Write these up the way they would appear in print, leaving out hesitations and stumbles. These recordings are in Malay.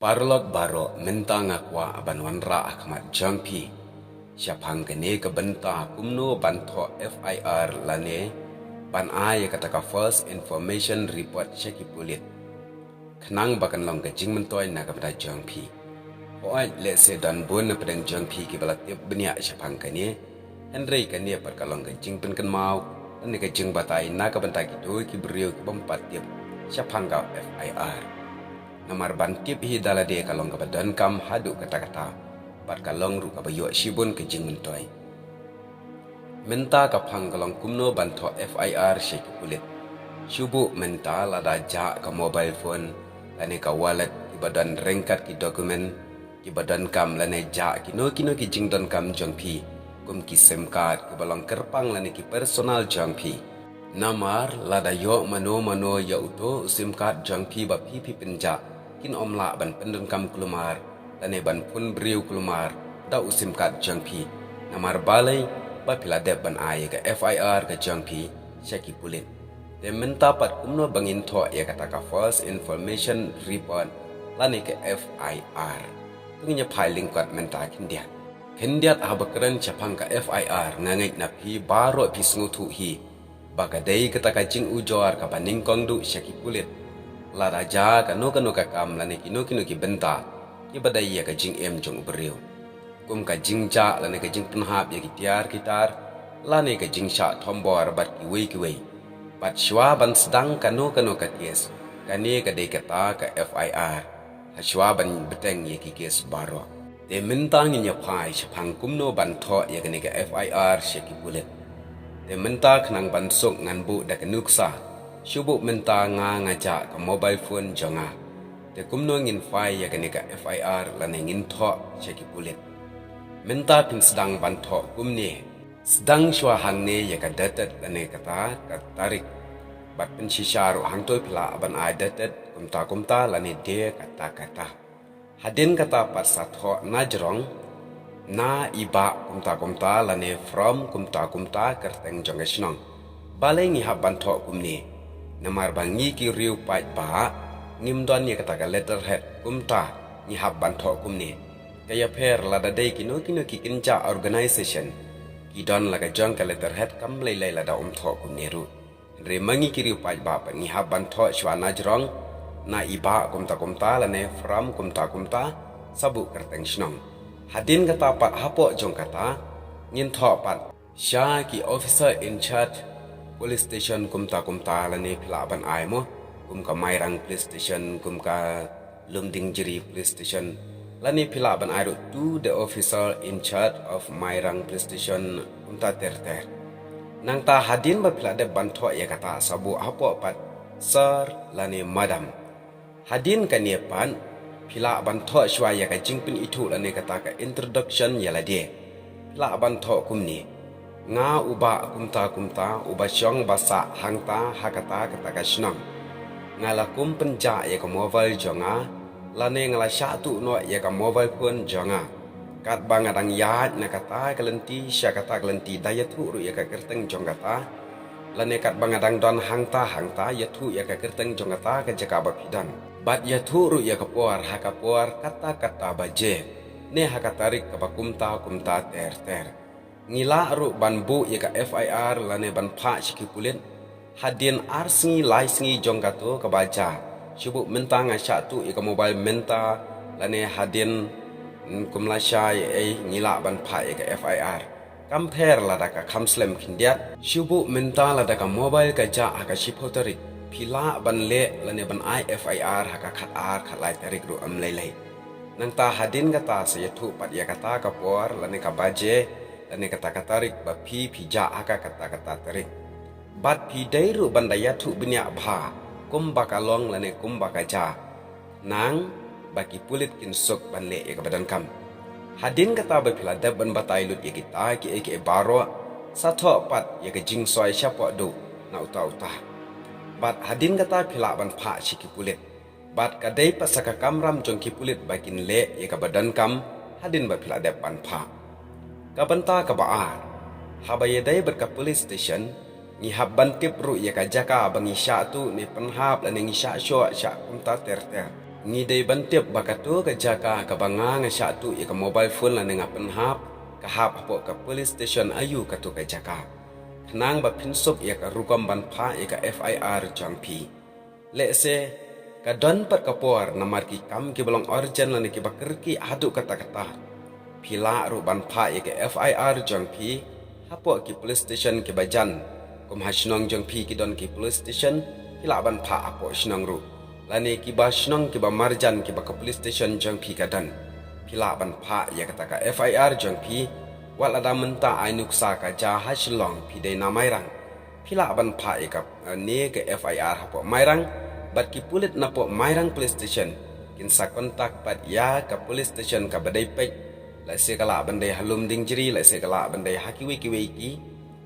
Parlok baro minta ngakwa abanwan ra akmat jangpi. Siapang kene ke benta kumno banto FIR lane ban ay kataka First Information Report syaki pulit. Kenang bakan long kejing mentoy na kabda jangpi. Hoaj lese dan bun na pedang jangpi ki balatip benia siapang kene. Henry kene perkalong kejing penken mau dan kejing batai na kabenta kido ki beriu ki bempat tip siapang ka FIR. Namar bantip hi dalade kalong kabadan kam hadu kata-kata bat kalong ru kabayo shibun kejing mentoy. Menta kapang kalong kumno banto FIR syek kulit. Syubu menta lada ja ka mobile phone lane ka wallet ki badan rengkat ki dokumen ki badan kam lane ja kino kejing don kam jongpi kum ki SIM card ki balong kerpang lane ki personal jongpi. Namar lada yo mano ya uto SIM card jongpi ba pi penja kin omla ban pendun kam kelumar lane ban pun beriu kelumar da usim kat jangpi namar balai ba piladep ban ai ka FIR ka jangpi syaki pulit de menta pat kumno bangin tho ya kata ka First Information Report lane ka FIR tunginya filing kat menta kindiat habakran chapang ka FIR ngangai na pi baro pi sngutu hi bagadai kata ka jing ujor ka baning kongdu syaki pulit la raja kanu ka kam lane kino ki benta ki badai ya ka jing em jong beriu kum ka jing ja lane ka jing penhap ya ki tiar kitar lane ka jing sha thombor bat ki wei bat shwa ban sedang kanu ka ties kane ka dei kata ka FIR ha shwa ban beteng ya ki kes baro de mentang nya pai chapang kumno ban tho ya kane ka FIR syeki bulet de menta khnang ban sok ngan bu da kanuksa syubuk menta ngaja ka mobile phone jonga te kumno ngin fai ya kane ka FIR lane ngin tho syeki pulit menta pin sedang ban tho kumni sedang shwa hangne ya ka datat lane kata ka tarik bat pin shisharu hang toy pla ban ai datat kumta lane de kata hadin kata pat satho najrong na iba kumta lane from kumta kerteng jongesnong balai ngi haban tho kumni namar bangi ki riu pai ba ngim don ni kata ka letterhead kumta ni hab ban tho kumni kaya pher lada dei kino ki kinja organization ki don laga jong ka letterhead kam lai lada tho kumni ru re mangi ki riu pai ba ni hab ban tho shwana jrong na iba kumta lane from kumta sabu kerteng snong hadin kata pat hapo jong kata ngin tho pat sha ki officer in charge police station kumta lane pilaban ai mo kum ka Mairang police station kum ka Lumding Jiri police station lane pilaban ai to the officer in charge of Mairang police station kumta ter nang ta hadin ba pilade bantho ya kata sabu apo pat sir lane madam hadin ka pan pila bantho shwa ya ka jingpin itu lane kata ka introduction ya lade pila bantho kumni nga uba kumta uba syong basa hangta hakata kata kasnang ngala kum penja ya ka mobile jonga lane ngala syatu no ya ka mobile phone jonga kat bangadang ya na kata kalenti sya kata kalenti daya tu ru ya ka kerteng jong kata lane kat bangadang don hangta ya tu ya ka kerteng jong kata ka jaka bapidan bat ya tu ru ya ka por hakapor kata baje ne hakatarik ka kumta ter ngila ru banbu ya ka FIR lane ban pha syiki kulit hadin arsingi laisingi jonggato ka baca syubuk mentang syatu ya ka mobile menta lane hadin kumlasya ya ngila ban pha ya ka FIR compare lada ka kamslem kindiat syubuk menta lada ka mobile ka ja ka shipotarik pila ban le lane ban FIR haka khat lai tarik ru am lai nang ta hadin kata sayatu pat ya kata ka por lane ka baje lane kata tarik ba pi ja aka kata tarik bat pi dairu bandaya tu benya bha kum bakalong lane kum bakaja nang baki pulit kin sok banle ya badan kam hadin kata ba pila dab ban batai lut ya kita ki baro satho pat ya ke jing soi syapo do na uta bat hadin kata pila ban pha syiki pulit bat kadai pasaka kamram jong ki pulit bakin le ya ka badan kam hadin ba pila dab ban pha kabanta ka baar habayadai berka police station ni habban tip ru ya ka jaka bangi sya tu ni penhap lan ngi sya syo sya kumta ter ngidai bantiap bakatu ke jaka ke bangang syatu ke mobile phone la nenga penhap ke hap hapo ke police station ayu katu ke jaka kenang ba pinsop ke rukam ban pha ke FIR jangpi le se ka don pat kapor namar ki kam ki bolong origin la ki bakerki adu kata-kata pila ru ban pha ke FIR jangpi hapo ki police station ki bajan kum hasnong jangpi ki don ki police station pila ban pha hapo snong ru lani kiba shnong kiba marjan kiba ke police station jangpi kadan pila ban pha kata ka FIR jangpi wala da menta ainuk sa ka jaha shlong pi dei na mairang pila ban pha ka ne ke FIR hapo mairang bat ki pulit na po mairang police station kin sa kontak pat ka police station ka badai pek la se kala bandai halum ding jiri la se kala bandai hakiwi ki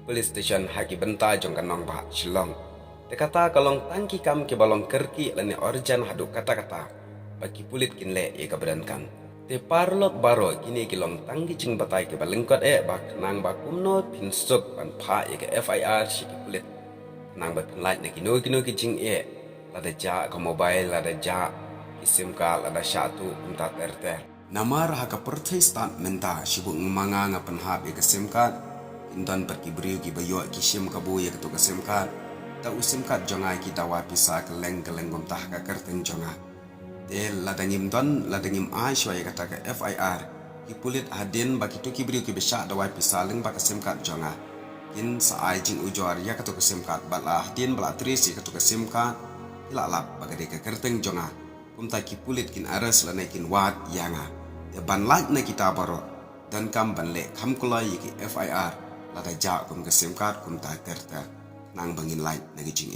police station haki benta jong kanong ba shlong kata kalong tangki kam ke balong kerki lane orjan hadu kata-kata bagi pulit kin le ka bedankan te parlok baro kini kilong tangki jing batai ke balengkot bak nang bak kumno pinsuk ban pha ke FIR si ki pulit nang bat light ne kino ki jing lada ja ka mobile lada ja isim ka lada syatu unta terter namar ha ka perthai statement ta sibu ngmanga nga penha ke sim card indan perki brio ki bayo ki sim ka bu ke to ka sim card ta usim kat jonga kita wapisa keleng gom tah ka kerten jonga de ladangim don ladangim ai shwai kata ka FIR ki pulit hadin baki tu ki brio ki besha da wapisa leng baka sim kat jonga kin sa ai jing ujor ya katu ka sim kat bala hadin bala trisi katu ka sim kat ila lap baka de ka kerten jonga kumta ki pulit kin aras la naikin wat yanga de ban lak na kita baro dan kam ban le kam kulai ki FIR lada ja kum ka sim kat kum ta kerta nang bangin light nagi jing